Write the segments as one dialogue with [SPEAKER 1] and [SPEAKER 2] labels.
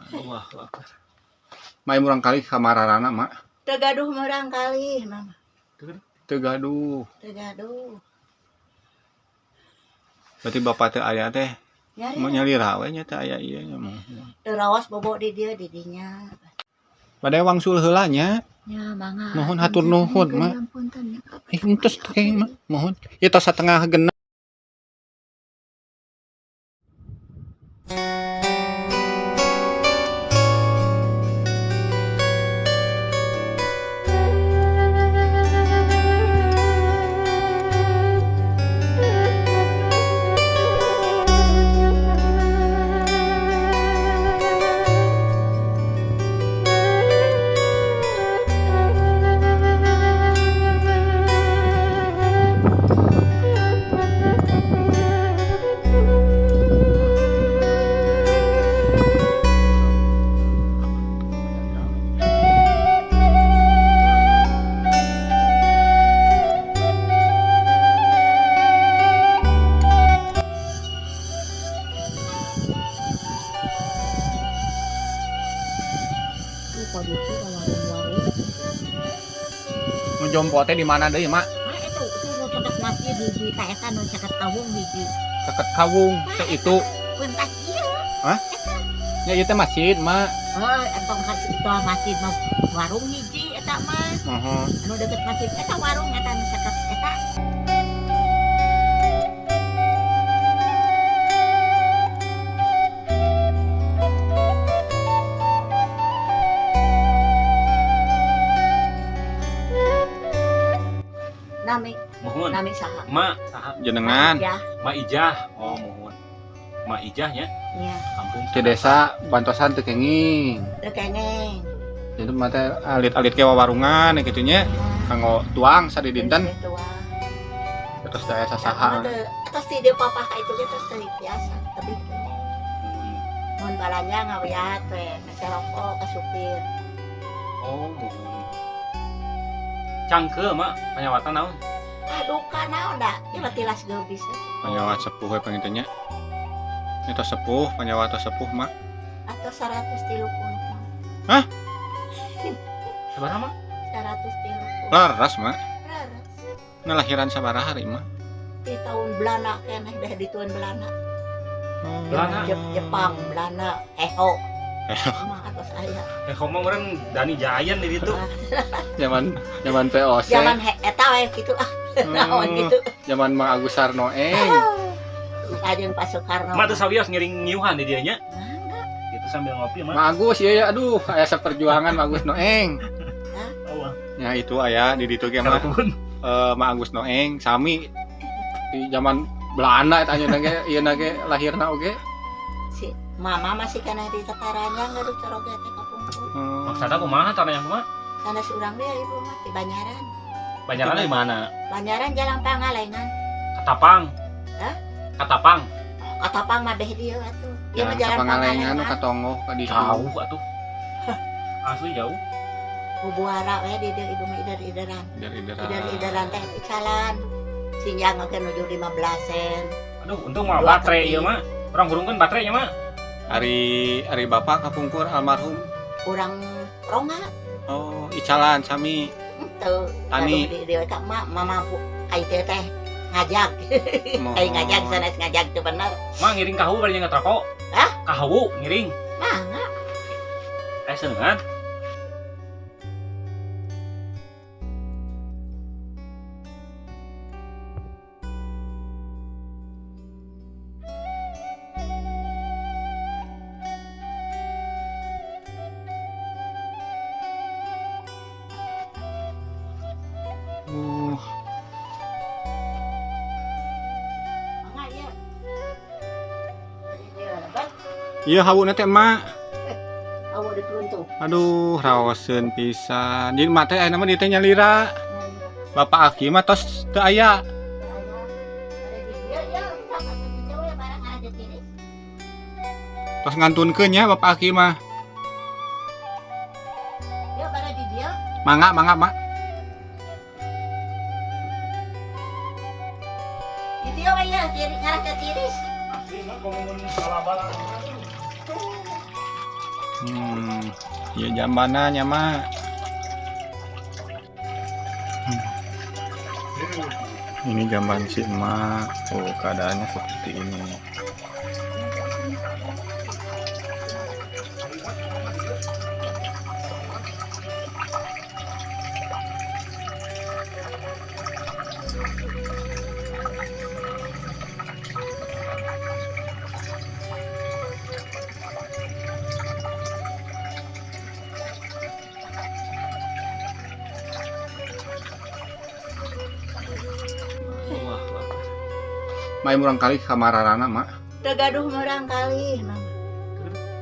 [SPEAKER 1] Wah. Mai murang kali kamararana, Mak.
[SPEAKER 2] Teu gaduh murang kali, Mama.
[SPEAKER 1] Teu gaduh.
[SPEAKER 2] Teu gaduh.
[SPEAKER 1] Berarti bapak teh aya teh
[SPEAKER 2] Nyari.
[SPEAKER 1] mau nyalira we nya teh aya ieu nya mah.
[SPEAKER 2] Teu raos bobo di dieu di dinya.
[SPEAKER 1] Bade wangsul heula nya.
[SPEAKER 2] Ya, mangga.
[SPEAKER 1] Nuhun hatur nuhun, Mak. Entos teh Mak, mohon. Ieu tos satengah genep. Nu jompo teh di mana deui, Mak?
[SPEAKER 2] Itu nu cedak masjid di kaeta nu caket kawung hiji.
[SPEAKER 1] Deket Kawung teh itu.
[SPEAKER 2] Pentas ieu.
[SPEAKER 1] Hah? Ya ieu teh masjid, Mak.
[SPEAKER 2] Entong itu masjid mah warung hiji eta mah.
[SPEAKER 1] Heeh.
[SPEAKER 2] Anu deket masjid eta warung eta nu caket eta.
[SPEAKER 1] Mohon.
[SPEAKER 2] Nami saha?
[SPEAKER 3] Mak, saha?
[SPEAKER 1] Jenengan
[SPEAKER 2] Ya,
[SPEAKER 3] Mak Ijah. Oh, mohon. Mak Ijah nya.
[SPEAKER 2] iya.
[SPEAKER 3] Kampung
[SPEAKER 1] di desa bantosan teu kenging.
[SPEAKER 2] Teu kengeng.
[SPEAKER 1] Jadi mah teh alit-alit ke warungan kitu nya. Kanggo tuang sadi dinten terus daya sasaha.
[SPEAKER 2] Terus di dia papa ka itu terus teh biasa, tapi mun balanja ngawiat we, nasi rokok ka supir.
[SPEAKER 3] Oh, mohon. Cangke, Mak. Panyawatan naon?
[SPEAKER 2] Aduh kana da, ieu mah tilas geubis.
[SPEAKER 1] Panjawat sepuh we pangitu nya. Itu sepuh, panjawat sepuh, Mak.
[SPEAKER 2] Atau 130 mah.
[SPEAKER 1] Hah?
[SPEAKER 3] Sabaraha, Mak?
[SPEAKER 2] 130.
[SPEAKER 1] Laras, Mak.
[SPEAKER 2] Laras.
[SPEAKER 1] Nah lahiran sabaraha hari, Mak?
[SPEAKER 2] Di tahun Belanda keneh dah di tahun Belanda.
[SPEAKER 3] Belanda?
[SPEAKER 2] Jepang, Belanda, Eho. Mah atas aya.
[SPEAKER 3] Ngomong orang Dani Jayan di situ.
[SPEAKER 1] Zaman POC.
[SPEAKER 2] Zaman eta we kitu ah. Naon gitu.
[SPEAKER 1] Zaman Mang Agus Sarnoeng.
[SPEAKER 2] Ajeun Pak Soekarno.
[SPEAKER 3] Mak tuh sawios ngiring nyiuhan di dieu nya.
[SPEAKER 2] Mangga.
[SPEAKER 3] Gitu sambil ngopi, Mak.
[SPEAKER 1] Mang Agus ya aduh aya saperjuangan Mang Agus Noeng.
[SPEAKER 3] Oh,
[SPEAKER 1] Ya itu aya di ditu ge mah Mang Agus Noeng sami di zaman Belanda eta nya ge ieu na ge lahirna oge.
[SPEAKER 2] Si mama masih kana di tetaranya ngaduk coroge teh kapungkur.
[SPEAKER 3] Maksudnya kumaha tanah yang kumaha?
[SPEAKER 2] Sanes urang dia ibu mah di Banyaran.
[SPEAKER 3] Banyaran di mana?
[SPEAKER 2] Banyaran Jalan Pangalengan.
[SPEAKER 3] Katapang.
[SPEAKER 2] Hah?
[SPEAKER 3] Katapang.
[SPEAKER 2] Katapang mah deh dia atuh. Ieu mah
[SPEAKER 1] Jalan
[SPEAKER 2] Jalan
[SPEAKER 1] Pangalengan nu
[SPEAKER 2] Pangalengan.
[SPEAKER 1] katongo ka ditu.
[SPEAKER 3] Jauh atuh. Asli jauh.
[SPEAKER 2] Bubuara we di dieu ibu mah ider-ideran.
[SPEAKER 1] Dari
[SPEAKER 2] Ider-ideran teh jalan. Sinjang ke nuju 15 sen.
[SPEAKER 3] Aduh, untung mah
[SPEAKER 2] Dua
[SPEAKER 3] baterai
[SPEAKER 2] keping.
[SPEAKER 3] ieu mah. Urang hurungkeun baterainya mah.
[SPEAKER 1] Ari bapak kapungkur almarhum.
[SPEAKER 2] Urang ronga.
[SPEAKER 1] Oh, icalan sami.
[SPEAKER 2] Tuh.
[SPEAKER 1] Tani.
[SPEAKER 2] Di dieu ka mama ai teh ngajak. Ai ngajak sanes ngajak teh bener.
[SPEAKER 3] Mah ngiring kahu bari nyeungat rokok.
[SPEAKER 2] Hah?
[SPEAKER 3] Kahu ngiring.
[SPEAKER 2] Mangga.
[SPEAKER 3] Seungat.
[SPEAKER 2] Mangga ieu. Ieu lebat.
[SPEAKER 1] Iya hawuna teh emak.
[SPEAKER 2] Awo diperuntuk.
[SPEAKER 1] Aduh, raoseun pisan. Jadi mah teh aya mah dieu teh nyalira. Bapak Aki mah tos teu aya. Tos ngantunkeun nya Bapak Aki mah. Mangga, Mak.
[SPEAKER 3] Asli mah komun bala-bala.
[SPEAKER 1] Ya jambananya mah. Ini jamban si emak. Oh, keadaannya seperti ini. Mai murang kali kamararana mak.
[SPEAKER 2] Tegaduh merang kali, mama.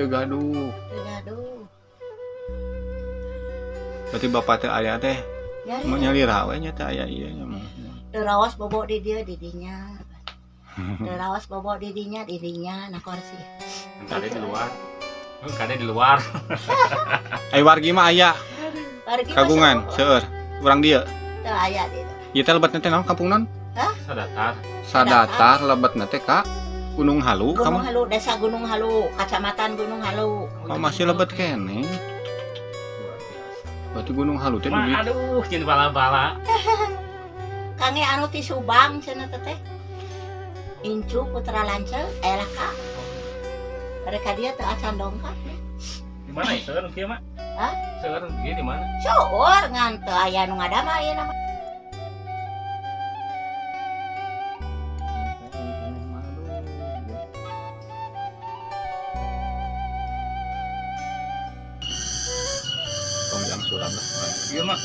[SPEAKER 1] Tegaduh.
[SPEAKER 2] Tegaduh.
[SPEAKER 1] Berarti bapak teh aya teh
[SPEAKER 2] Ya,
[SPEAKER 1] mau nyali rawe nya teh aya ieu nya mah.
[SPEAKER 2] terawas bobo di dia didinya. Terawas bobo didinya nah kursi.
[SPEAKER 3] Kade di luar. Kade di luar.
[SPEAKER 1] Ai wargi mah aya
[SPEAKER 2] Pergi
[SPEAKER 1] kagungan seueur. Urang dieu.
[SPEAKER 2] Teu aya di dieu.
[SPEAKER 1] Ieu teh lebetna teh naon kampung naon?
[SPEAKER 3] Sadatar.
[SPEAKER 1] Sadatar lebetna teh ka Gunung Halu
[SPEAKER 2] Gunung
[SPEAKER 1] kamu.
[SPEAKER 2] Halu, Desa Gunung Halu, Kecamatan Gunung Halu.
[SPEAKER 1] Oh, masih lebet kene. Berarti Gunung Halu teh
[SPEAKER 3] Ma,
[SPEAKER 1] di
[SPEAKER 3] aduh, jeung bala-bala.
[SPEAKER 2] Kange anu ti Subang cenah teh. Incu Putra Lancel, lah Kak. Mereka dia teu acan dongkap.
[SPEAKER 3] Di mana ya? Seueur kieu, Mak?
[SPEAKER 2] Hah?
[SPEAKER 3] Seueur ieu di mana?
[SPEAKER 2] Seueur ngan teu aya nu ngadama ieu nama.
[SPEAKER 1] Tong jam sulam lah.
[SPEAKER 3] Ieu, Mak.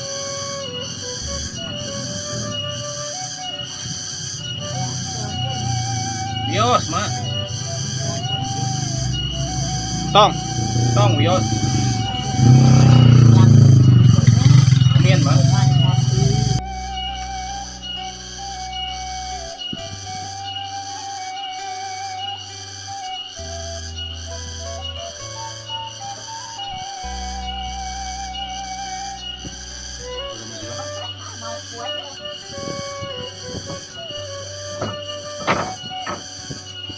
[SPEAKER 3] Wios, Mak.
[SPEAKER 1] Tong,
[SPEAKER 3] Tong wios. Amin, Mak.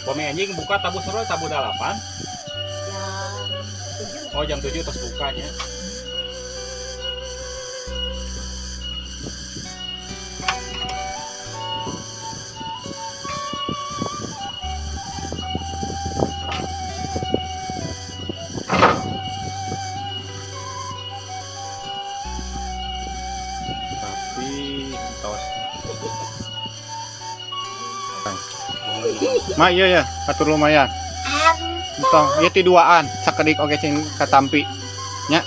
[SPEAKER 3] Pome anjing buka tabu suro tabu 8. Oh jam 7 terus bukanya.
[SPEAKER 1] tapi tos. Mak iya ya, atur lumayan. Tong, ieu ti duaan, sakedik oge cing katampi. Nya.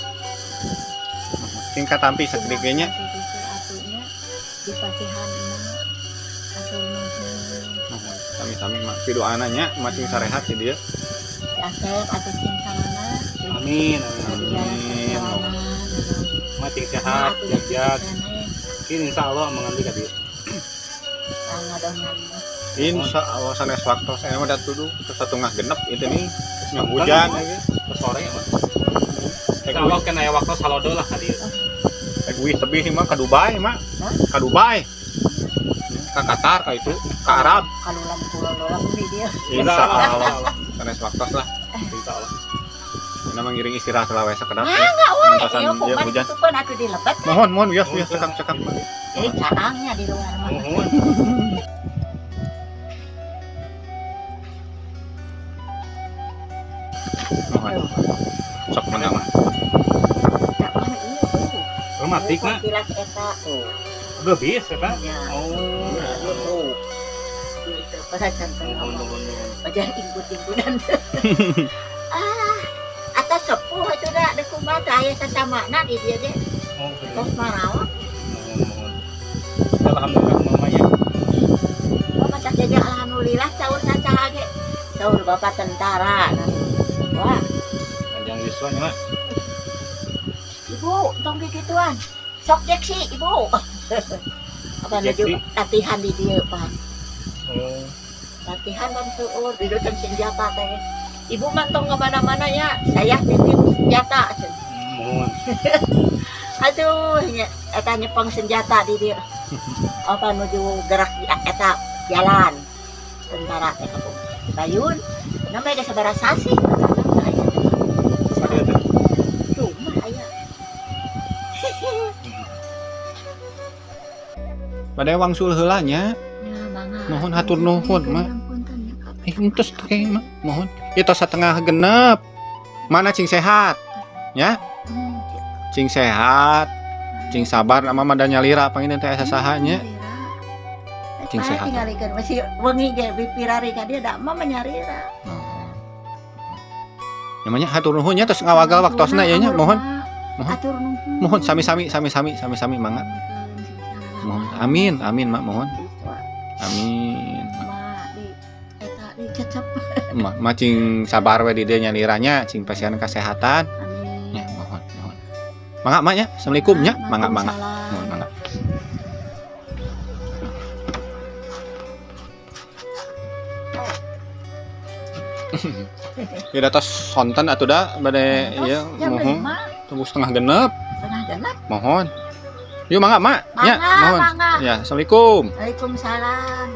[SPEAKER 1] Cing katampi sakedik ge nya.
[SPEAKER 2] Di pasihan emak. Atur nuhun.
[SPEAKER 1] Sami-sami mak ti doana nya macing sarehat si dieu.
[SPEAKER 2] Si Asep atuh cing samana.
[SPEAKER 3] Amin.
[SPEAKER 1] Amin.
[SPEAKER 3] Mating sehat, jag-jag. Kini insyaallah menganti ka dieu.
[SPEAKER 1] Insya Allah sanes waktu saya mah datudu ke 1.5 genep itu nih yang hujan lagi.
[SPEAKER 3] Terus sore ya, Mak. Insyaallah kan aya waktu salodo lah ka dieu.
[SPEAKER 1] Egois tebih mah ka Dubai mah.
[SPEAKER 2] Hah?
[SPEAKER 1] Ka Dubai. Ka Qatar ka itu, ka Arab.
[SPEAKER 2] Kalulam pulau-pulau di dia.
[SPEAKER 1] Insya Allah sanes waktu lah.
[SPEAKER 3] Insyaallah.
[SPEAKER 1] Kita mengiring istirahat lah we sakedap.
[SPEAKER 2] Enggak we,
[SPEAKER 1] Mentasan
[SPEAKER 2] ieu
[SPEAKER 1] dia
[SPEAKER 2] kuman
[SPEAKER 1] hujan.
[SPEAKER 2] itu pun atuh dilebet.
[SPEAKER 1] Mohon wios cekap.
[SPEAKER 2] Jadi caangnya di luar mah.
[SPEAKER 3] Nuhun.
[SPEAKER 1] Mohon. Sok menang.
[SPEAKER 3] Romantik, Mak.
[SPEAKER 2] Kilas eta.
[SPEAKER 3] Geus eta.
[SPEAKER 2] Ya.
[SPEAKER 3] Oh.
[SPEAKER 2] Gitu. Pada jantan ngomong.
[SPEAKER 3] Nuhun.
[SPEAKER 2] Bajan ingkut-ingkutan. Atas sepuh itu dah ada kumaha aya sasamana di dia ge.
[SPEAKER 3] Oh,
[SPEAKER 2] Tos marawa.
[SPEAKER 3] nuhun. Alhamdulillah mamanya.
[SPEAKER 2] Oh masak jaja alhamdulillah saur sacaha ge. Saur bapak tentara. Wah,
[SPEAKER 3] Panjang yuswanya, Mak.
[SPEAKER 2] ibu tong digituan. Sok jeksi ibu. Apa
[SPEAKER 3] Jeksi?
[SPEAKER 2] nuju latihan di dia, Pak.
[SPEAKER 3] Oh.
[SPEAKER 2] Latihan dan seueur di dutan senjata teh. Ibu mantong ke mana-mana ya. Saya titip senjata.
[SPEAKER 3] Nuhun.
[SPEAKER 2] Aduh, eta nyepeng senjata di dia. Apa nuju gerak di eta jalan. Tentara teh kapung. Bayun, namanya ada sabaraha sasi.
[SPEAKER 3] Sadeu teh
[SPEAKER 1] Bade wangsul heula nya.
[SPEAKER 2] Ya, mangga.
[SPEAKER 1] Mohon hatur nuhun, Mak.
[SPEAKER 2] Punten ya, Kak.
[SPEAKER 1] Entos teh mah mohon. Ieu tos setengah genep. Mana cing sehat? Ya, cing sehat. Cing sabar nama mah da nyalira panginten teh asa saha nya. Cing sehat.
[SPEAKER 2] Tinggalikeun masih wengi ge bipirari ka dia da mah menyarira.
[SPEAKER 1] Namanya hatur nuhun nya tos ngawagal waktosna ieu nya mohon. Mohon.
[SPEAKER 2] Atur nuhun.
[SPEAKER 1] Mohon sami-sami mangga. Mohon. Amin, Mak mohon. Amin.
[SPEAKER 2] Mak di eta dicecep.
[SPEAKER 1] Mak cing sabar we di dieu nyaliranya cing pasien kesehatan.
[SPEAKER 2] Amin.
[SPEAKER 1] Ya, mohon. Mangga Mak nya. Assalamualaikum nya. Mangga.
[SPEAKER 2] Waalaikumsalam.
[SPEAKER 1] Mohon mangga. Ya tos sonten atuh da bade ieu mohon. Tunggu setengah genep.
[SPEAKER 2] Setengah genap.
[SPEAKER 1] Mohon. Yuk mangga Mak. Ya,
[SPEAKER 2] Mangga,
[SPEAKER 1] mohon.
[SPEAKER 2] mangga.
[SPEAKER 1] Ya, assalamualaikum.
[SPEAKER 2] Waalaikumsalam.